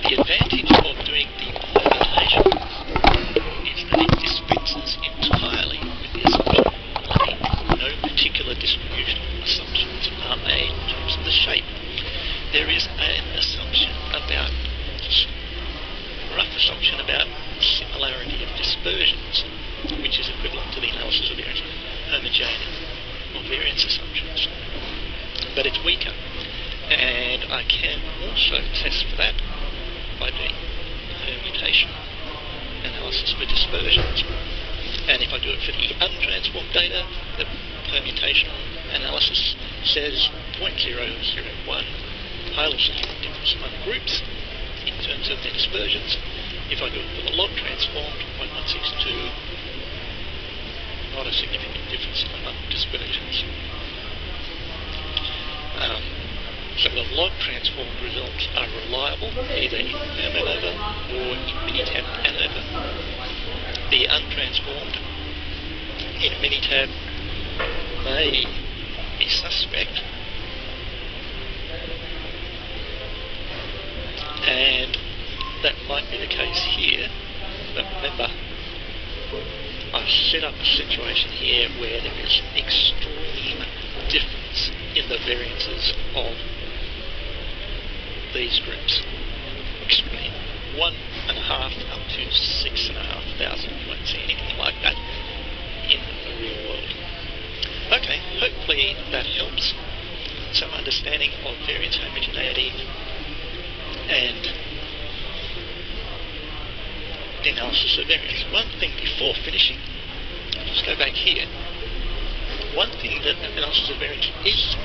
The advantage of doing the permutation is that it dispenses entirely with the assumption, i.e. no particular distribution assumptions are made in terms of the shape. There is an assumption about, rough assumption about similarity of dispersions, which is equivalent to the analysis of variance homogeneity or variance assumptions, but it's weaker. And I can also test for that by doing permutation analysis for dispersions. And if I do it for the untransformed data, the permutation analysis says 0.001 Taylor series difference among groups in terms of their dispersions. If I do it for the log transformed, 0.162, not a significant difference among dispersions. So the log transformed results are reliable, either in ANOVA or in Minitab ANOVA. The untransformed in Minitab may be suspect, and that might be the case here, but remember, I've set up a situation here where there is extreme difference in the variances of these groups. Extreme. 1.5 up to 6,500. You won't see anything like that in the real world. Okay, hopefully that helps. Some understanding of variance homogeneity and the analysis of variance. One thing before finishing, let's go back here. One thing that analysis of variance is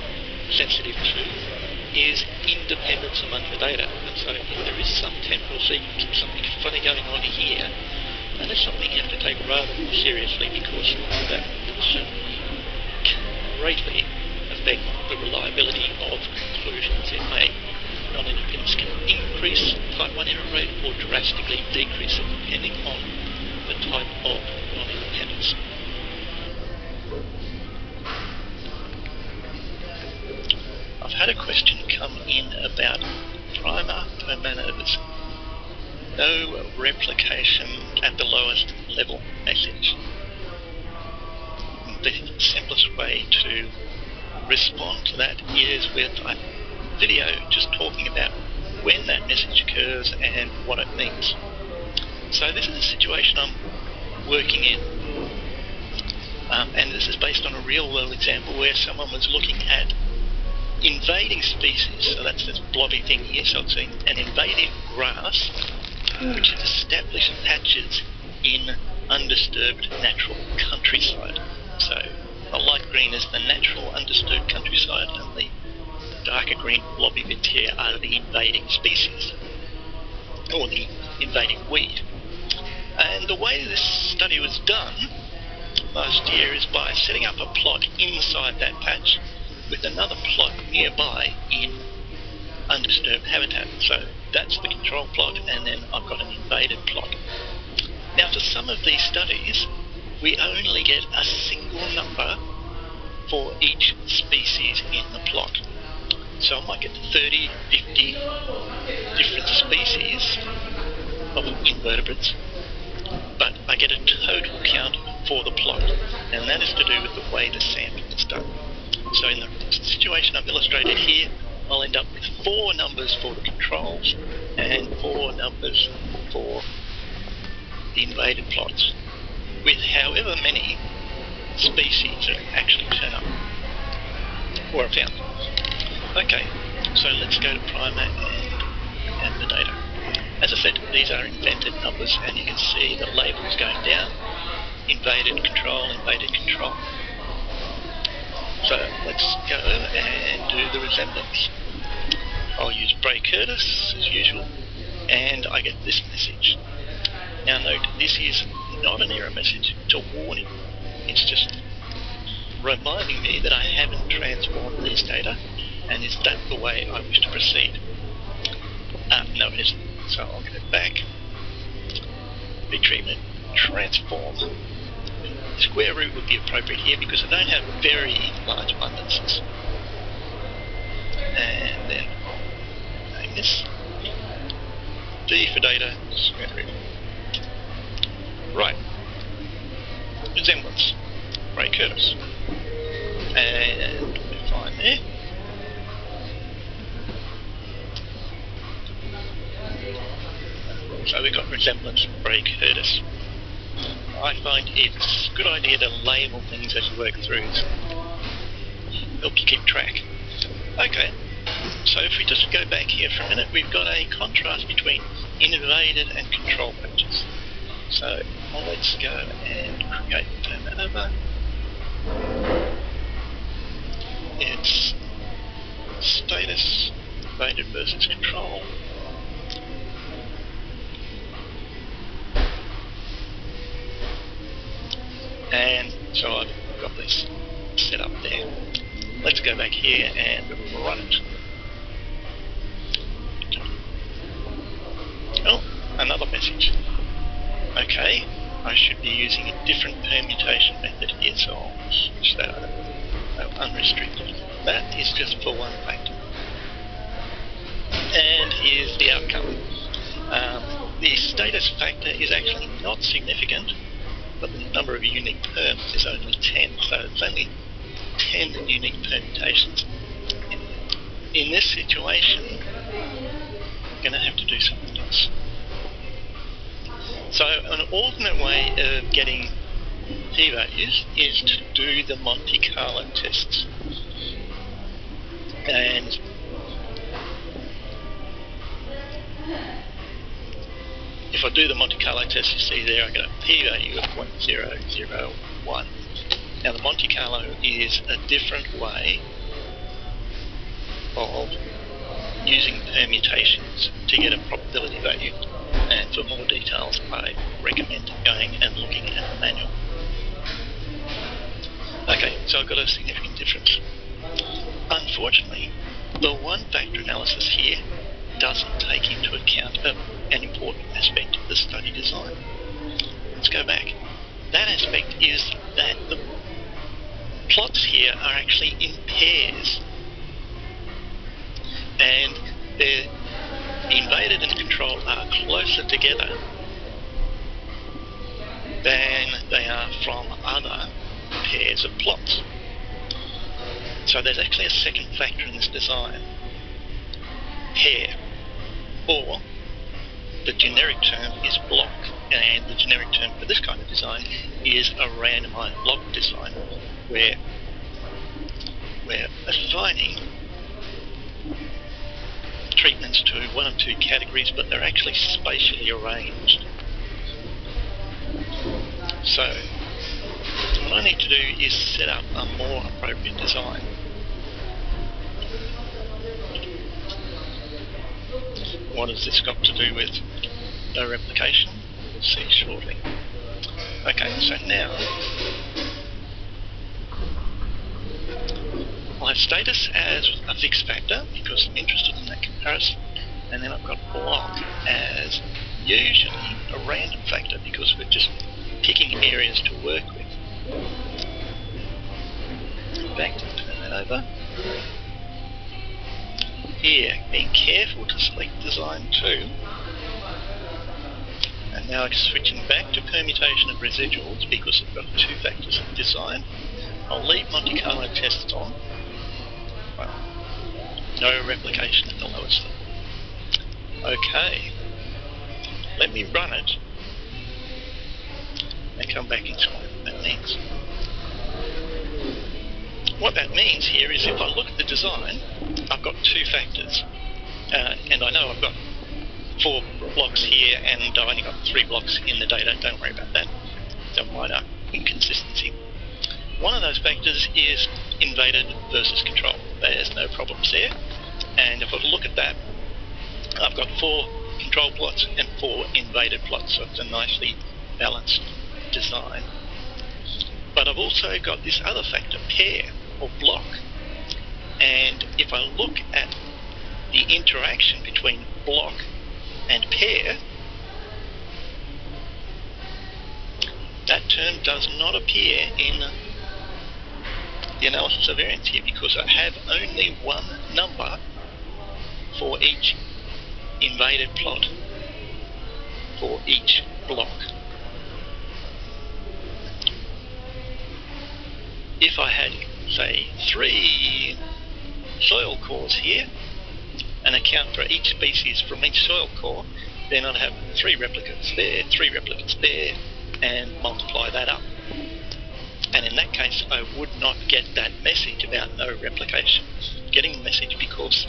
sensitive to is independence among the data. And so if there is some temporal sequence or something funny going on here, that is something you have to take rather more seriously, because that will certainly greatly affect the reliability of conclusions it may. Non-independence can increase type 1 error rate or drastically decrease it depending on the type of non-independence. I've had a question come in about primer per MANOVAs. No replication at the lowest level message. The simplest way to respond to that is with a video just talking about when that message occurs and what it means. So this is a situation I'm working in, and this is based on a real world example where someone was looking at invading species. So that's this blobby thing here, so it's an invasive grass which has established patches in undisturbed natural countryside. So the light green is the natural undisturbed countryside, and the darker green blobby bits here are the invading species, or the invading weed. And the way this study was done last year is by setting up a plot inside that patch with another plot nearby in undisturbed habitat. So that's the control plot, and then I've got an invaded plot. Now for some of these studies, we only get a single number for each species in the plot. So I might get 30, 50 different species of invertebrates, but I get a total count for the plot, and that is to do with the way the sampling is done. So in the situation I've illustrated here, I'll end up with 4 numbers for the controls and 4 numbers for the invaded plots, with however many species that actually turn up or are found. Okay, so let's go to primer and the data. As I said, these are invented numbers, and you can see the labels going down: invaded control, invaded control. So let's go and do the resemblance. I'll use Bray Curtis as usual, and I get this message. Now note, this is not an error message, it's a warning. It's just reminding me that I haven't transformed these data, and is that the way I wish to proceed? No, it isn't. So I'll go back, retreatment, transform. Square root would be appropriate here because I don't have very large abundances. And then name this. D for data, square root. Right. Resemblance. Bray-Curtis. And we're fine there. So we've got resemblance, Bray-Curtis. I find it's a good idea to label things as you work through to help you keep track. Okay, so if we just go back here for a minute, we've got a contrast between invaded and control patches. So let's go and create turnover. It's status invaded versus control. And so I've got this set up there. Let's go back here and run it. Oh, another message. Okay, I should be using a different permutation method here, so I'll switch that over. So unrestricted. That is just for one factor. And here's the outcome. The status factor is actually not significant, but the number of unique perms is only 10, so it's only 10 unique permutations. In this situation, we're going to have to do something else. So an alternate way of getting p-values is to do the Monte Carlo tests. And if I do the Monte Carlo test, you see there I get a p-value of 0.001. Now the Monte Carlo is a different way of using permutations to get a probability value. And for more details, I recommend going and looking at the manual. Okay, so I've got a significant difference. Unfortunately, the one-factor analysis here doesn't take into account an important aspect of the study design. Let's go back. That aspect is that the plots here are actually in pairs, and they're invaded and control are closer together than they are from other pairs of plots. So there's actually a second factor in this design, pair, or the generic term is block, and the generic term for this kind of design is a randomized block design, where we're assigning treatments to one of two categories, but they're actually spatially arranged. So what I need to do is set up a more appropriate design. What has this got to do with no replication? We'll see shortly. Okay, so now I'll have status as a fixed factor because I'm interested in that comparison, and then I've got block as usually a random factor because we're just picking areas to work with. Back to turn that over. Here, being careful to select design 2. And now I'm switching back to permutation of residuals because I've got two factors of design. I'll leave Monte Carlo tests on. Well, no replication at the lowest level. Okay, let me run it and come back and see what that means. What that means here is if I look at the design, I've got two factors, and I know I've got 4 blocks here and I've only got 3 blocks in the data. Don't worry about that. It's a minor inconsistency. One of those factors is invaded versus control. There's no problems there. And if I look at that, I've got 4 control plots and 4 invaded plots, so it's a nicely balanced design. But I've also got this other factor, pair or block. And if I look at the interaction between block and pair, that term does not appear in the analysis of variance here because I have only one number for each invaded plot for each block. If I had, say, 3 soil cores here, and account for each species from each soil core, then I'd have 3 replicates there, 3 replicates there, and multiply that up. And in that case, I would not get that message about no replication. Getting the message because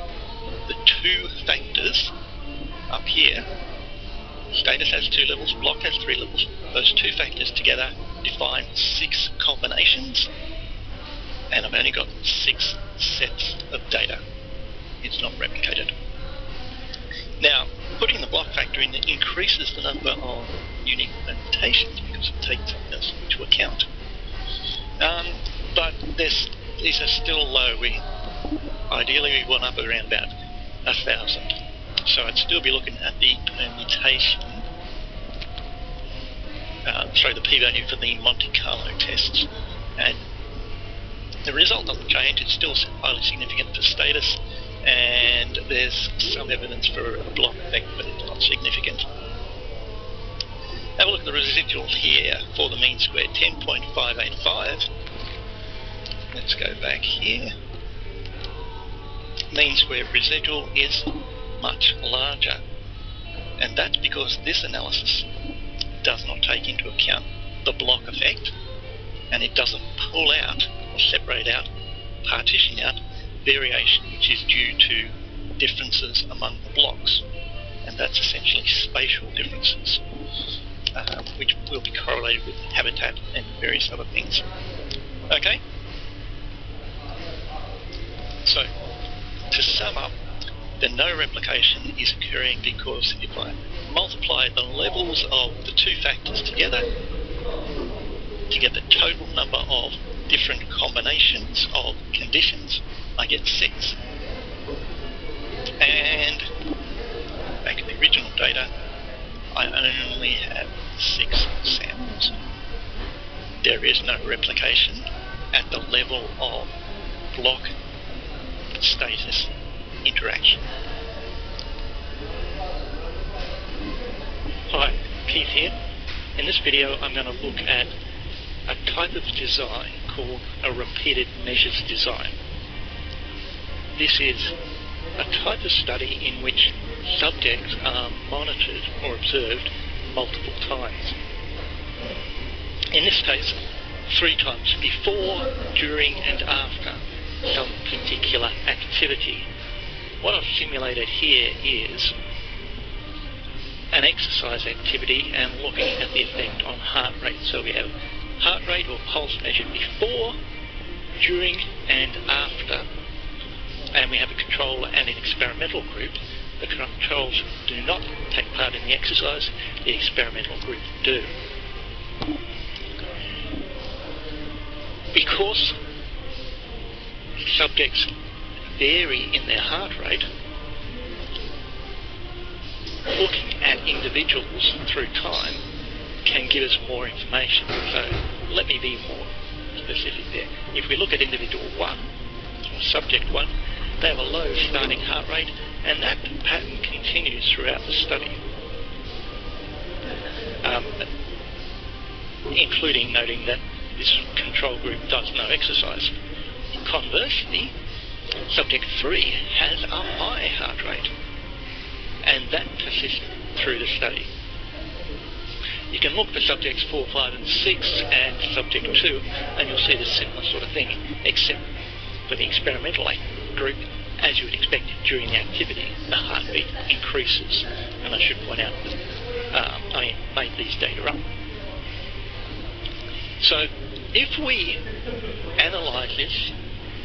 the 2 factors up here, status has 2 levels, block has 3 levels, those 2 factors together define 6 combinations, and I've only got 6 sets of data. It's not replicated. Now, putting the block factor in increases the number of unique permutations because it takes this into account. But these are still low. Ideally we want up around about 1,000. So I'd still be looking at the permutation, the p-value for the Monte Carlo tests, and the result doesn't change. It's still highly significant for status, and there's some evidence for a block effect, but it's not significant. Have a look at the residual here for the mean square, 10.585. Let's go back here. Mean square residual is much larger, and that's because this analysis does not take into account the block effect, and it doesn't pull out or separate out, partition out variation which is due to differences among the blocks, and that's essentially spatial differences, which will be correlated with habitat and various other things. Okay? So, to sum up, the no replication is occurring because if I multiply the levels of the 2 factors together to get the total number of different combinations of conditions, I get 6. And back in the original data, I only have 6 samples. There is no replication at the level of block status interaction. Hi, Keith here. In this video I'm going to look at a type of design called a repeated measures design. This is a type of study in which subjects are monitored or observed multiple times. In this case, 3 times, before, during and after some particular activity. What I've simulated here is an exercise activity and looking at the effect on heart rate. So we have heart rate or pulse measured before, during and after, and we have a control and an experimental group. The controls do not take part in the exercise, the experimental group do. Because subjects vary in their heart rate, looking at individuals through time can give us more information. So let me be more specific there. If we look at individual 1, or subject 1, they have a low starting heart rate, and that pattern continues throughout the study, including noting that this control group does no exercise. Conversely, subject 3 has a high heart rate, and that persists through the study. You can look for subjects 4, 5 and 6 and subject 2, and you'll see the similar sort of thing, except for the experimental group, as you would expect during the activity, the heartbeat increases. And I should point out that I made these data up. So if we analyse this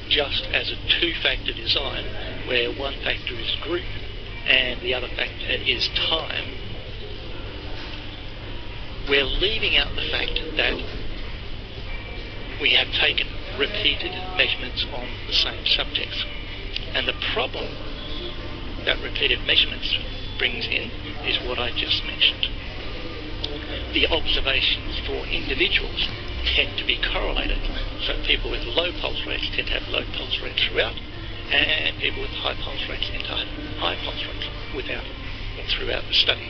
just as a 2-factor design, where one factor is group and the other factor is time, we're leaving out the fact that we have taken repeated measurements on the same subjects. And the problem that repeated measurements brings in is what I just mentioned. The observations for individuals tend to be correlated. So people with low pulse rates tend to have low pulse rates throughout, and people with high pulse rates tend to have high pulse rates throughout the study.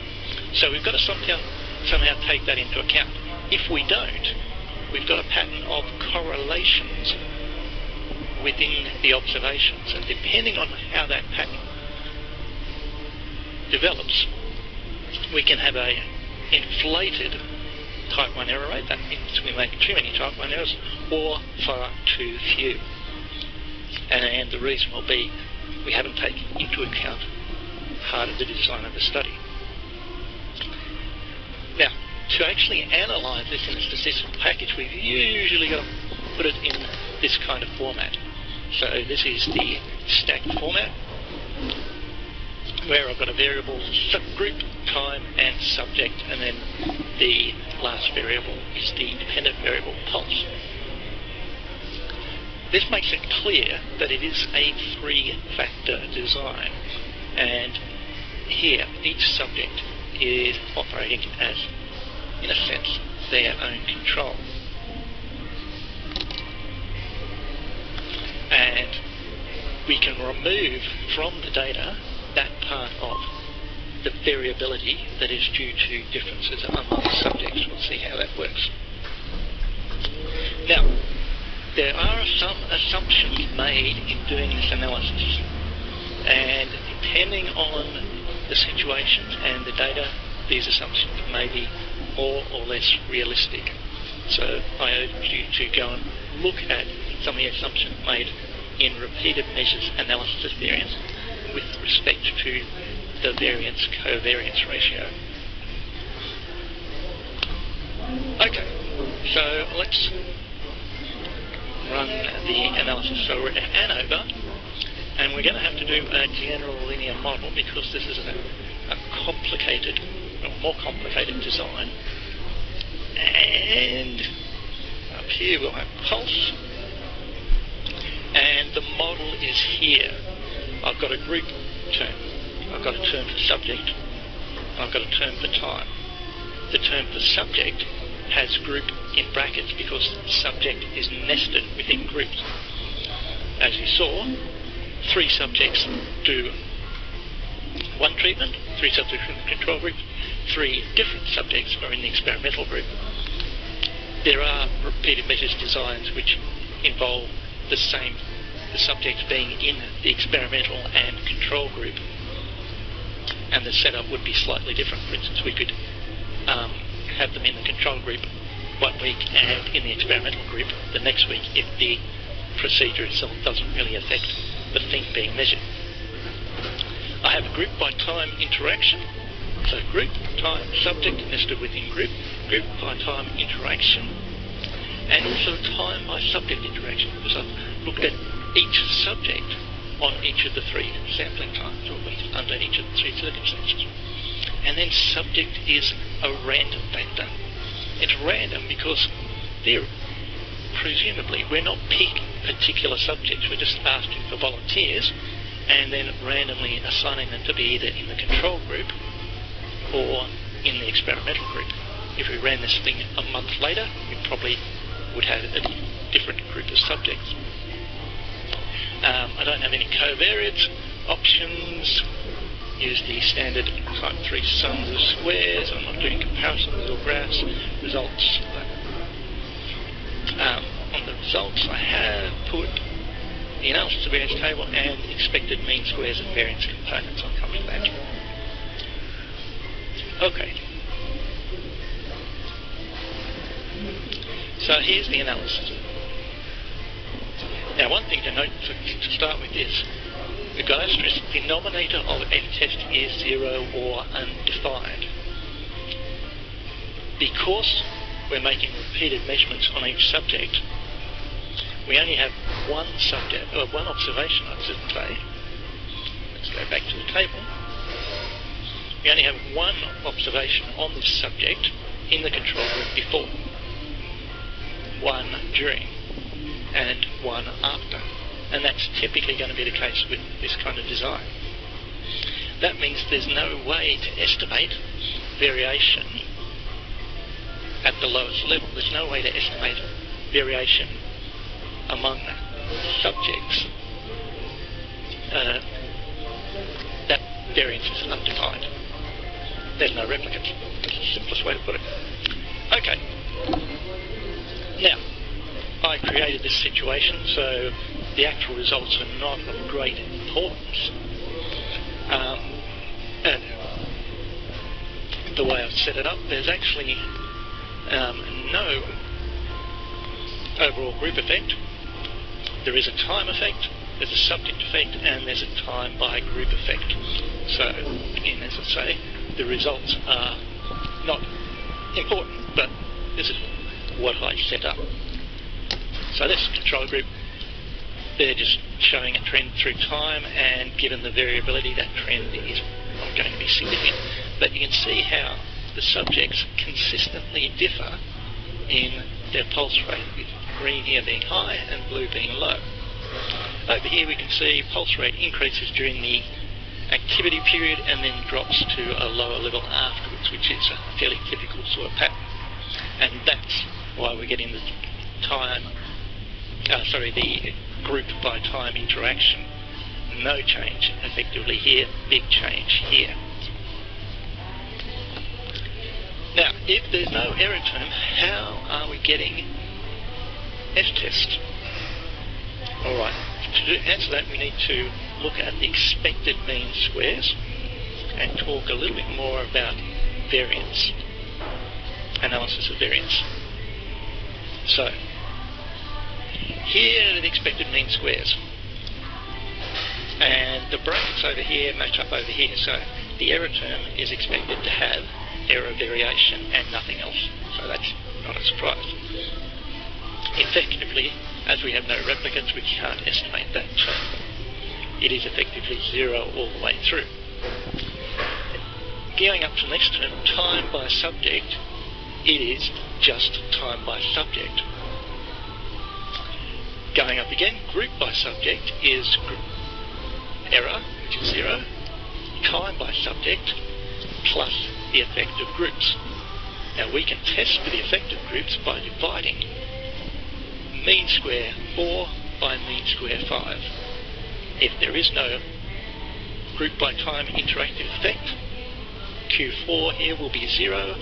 So we've got to somehow take that into account. If we don't, we've got a pattern of correlations within the observations, and depending on how that pattern develops, we can have a inflated type 1 error rate. That means we make too many type 1 errors or far too few. And the reason will be we haven't taken into account part of the design of the study. Now, to actually analyse this in a statistical package, we've usually got to put it in this kind of format. So this is the stacked format, where I've got a variable subgroup, time and subject, and then the last variable is the dependent variable pulse. This makes it clear that it is a 3-factor design, and here each subject is operating as, in a sense, their own control. And we can remove from the data that part of the variability that is due to differences among subjects. We'll see how that works. Now, there are some assumptions made in doing this analysis, and depending on the situations and the data, these assumptions may be more or less realistic. So I urge you to go and look at some of the assumptions made in repeated measures analysis of variance with respect to the variance-covariance ratio. Okay, so let's run the analysis. So we're at ANOVA, and we're going to have to do a general linear model because this is a complicated, or more complicated design. And up here we'll have pulse, and the model is here. I've got a group term, I've got a term for subject, and I've got a term for time. The term for subject has group in brackets because the subject is nested within groups. As you saw, 3 subjects do one treatment, 3 subjects in the control group, 3 different subjects are in the experimental group. There are repeated measures designs which involve the subjects being in the experimental and control group, and the setup would be slightly different. For instance, we could have them in the control group one week and in the experimental group the next week if the procedure itself doesn't really affect the thing being measured. I have a group by time interaction, so group, time, subject nested within group, group by time interaction, and also time by subject interaction, because I've looked at each subject on each of the 3 sampling times, or under each of the 3 circumstances. And then subject is a random factor. It's random because presumably we're not picking particular subjects, we're just asking for volunteers and then randomly assigning them to be either in the control group or in the experimental group. If we ran this thing a month later, we probably would have a different group of subjects. I don't have any covariance options. Use the standard type 3 sums of squares. I'm not doing comparisons or graphs. Results. On the results, I have put the analysis of variance table and expected mean squares and variance components. I'll come to that. Okay. So here's the analysis. Now, one thing to note to start with is we've got to stress the denominator of a test is 0 or undefined. Because we're making repeated measurements on each subject, we only have one subject, or one observation, I should say. Let's go back to the table. We only have one observation on this subject in the control group before, one during, and one after. And that's typically going to be the case with this kind of design. That means there's no way to estimate variation at the lowest level. There's no way to estimate variation among subjects. That variance is undefined. there's no replicants. That's the simplest way to put it. Okay. Now, I created this situation, so the actual results are not of great importance. And the way I've set it up, there's actually no overall group effect. There is a time effect, there's a subject effect, and there's a time by group effect. So, again, as I say, the results are not important, but this is what I set up. So this control group, they're just showing a trend through time, and given the variability, that trend is not going to be significant. But you can see how the subjects consistently differ in their pulse rate, with green here being high and blue being low. Over here we can see pulse rate increases during the activity period and then drops to a lower level afterwards, which is a fairly typical sort of pattern. And that's why we're getting the the group by time interaction. No change effectively here, big change here. Now, if there's no error term, how are we getting f-test? Alright, to answer that we need to look at the expected mean squares and talk a little bit more about variance, analysis of variance. So, here are the expected mean squares, and the brackets over here match up over here, so the error term is expected to have error variation and nothing else, so that's not a surprise. Effectively, as we have no replicants, we can't estimate that term. It is effectively zero all the way through. Going up to the next term, time by subject, it is just time by subject. Going up again, group by subject is error, which is zero, time by subject, plus the effect of groups. Now we can test for the effect of groups by dividing mean square 4 by mean square 5. If there is no group by time interactive effect, Q4 here will be 0,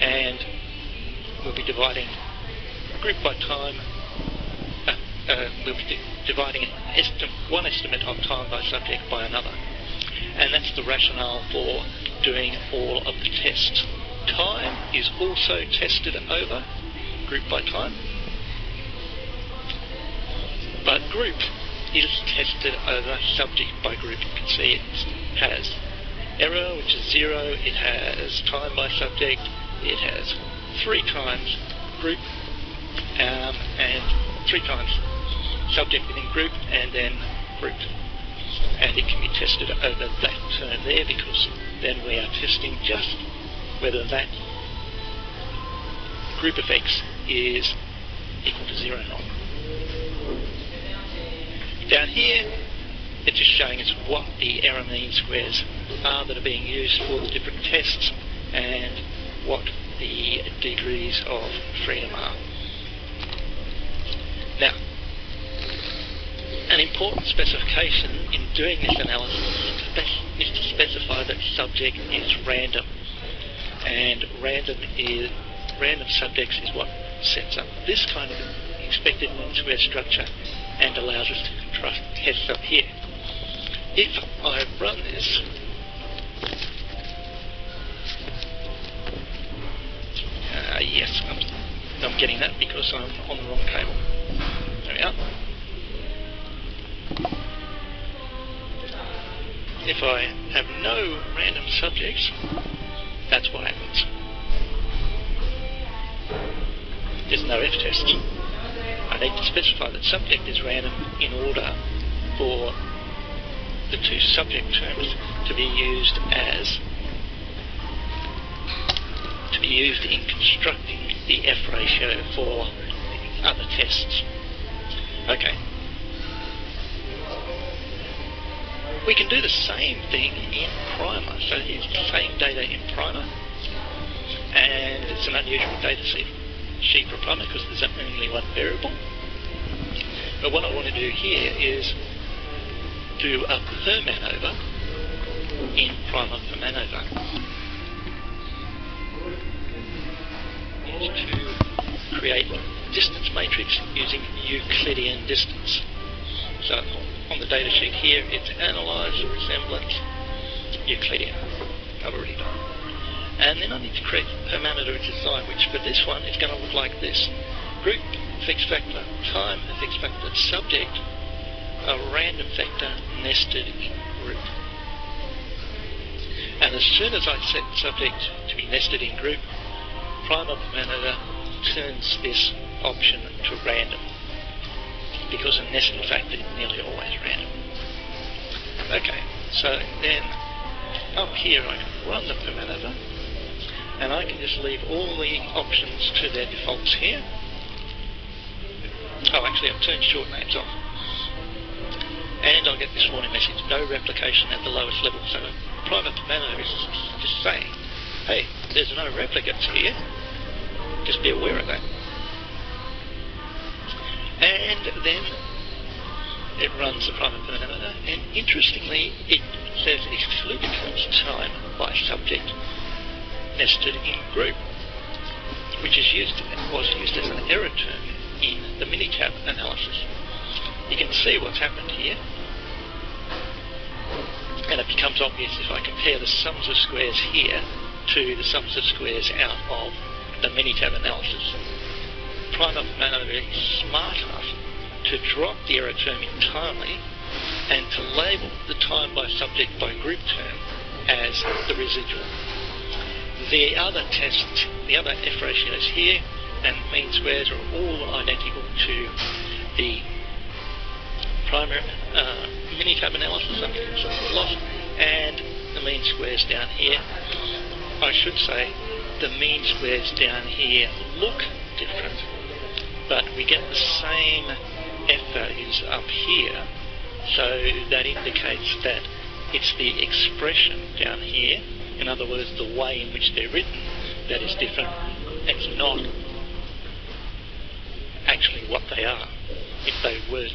and we'll be dividing group by time, we'll be dividing one estimate of time by subject by another. And that's the rationale for doing all of the tests. Time is also tested over group by time, but group is tested over subject by group. You can see it has error, which is 0, it has time by subject, it has 3 times group, and 3 times subject within group, and then group. And it can be tested over that term there, because then we are testing just whether that group effects is equal to 0 or not. Down here, it's just showing us what the error mean squares are that are being used for the different tests and what the degrees of freedom are. Now, an important specification in doing this analysis is to specify that subject is random, and random subjects is what sets up this kind of expected mean square structure and allows us to construct tests up here. If I run this, yes, I'm getting that because I'm on the wrong cable. There we are. If I have no random subjects, that's what happens. There's no f-test. I need to specify that subject is random in order for the two subject terms to be used in constructing the F ratio for other tests. Okay. We can do the same thing in Primer. So here's the same data in Primer, and it's an unusual data sheet for Primer because there's only one variable. But what I want to do here is do a per man over in Prima per Manova is to create distance matrix using Euclidean distance. So on the data sheet here, it's analyze resemblance Euclidean. I've already done. And then I need to create Permanenter design, which for this one is going to look like this. Group, fixed factor, time, a fixed factor, subject, a random factor nested in group. And as soon as I set subject to be nested in group, Prima per Manova turns this option to random, because a nested factor is nearly always random. Okay, so then up here I can run the per Manova, and I can just leave all the options to their defaults here. Oh, actually I've turned short names off. And I'll get this warning message, no replication at the lowest level. So Prima per Manova is just saying, hey, there's no replicates here, just be aware of that. And then it runs the Prima per Manova, and interestingly it says excluded time by subject nested in group, which was used as an error term in the Minitab analysis. You can see what's happened here, and it becomes obvious if I compare the sums of squares here to the sums of squares out of the Minitab analysis. Prima per Manova is smart enough to drop the error term entirely and to label the time by subject by group term as the residual. The other tests, the other F ratios here and mean squares are all identical to the primary Minitab analysis, I'm getting something lost, and the mean squares down here. I should say the mean squares down here look different, but we get the same F values up here, so that indicates that it's the expression down here, in other words the way in which they're written, that is different. It's not actually what they are. If they were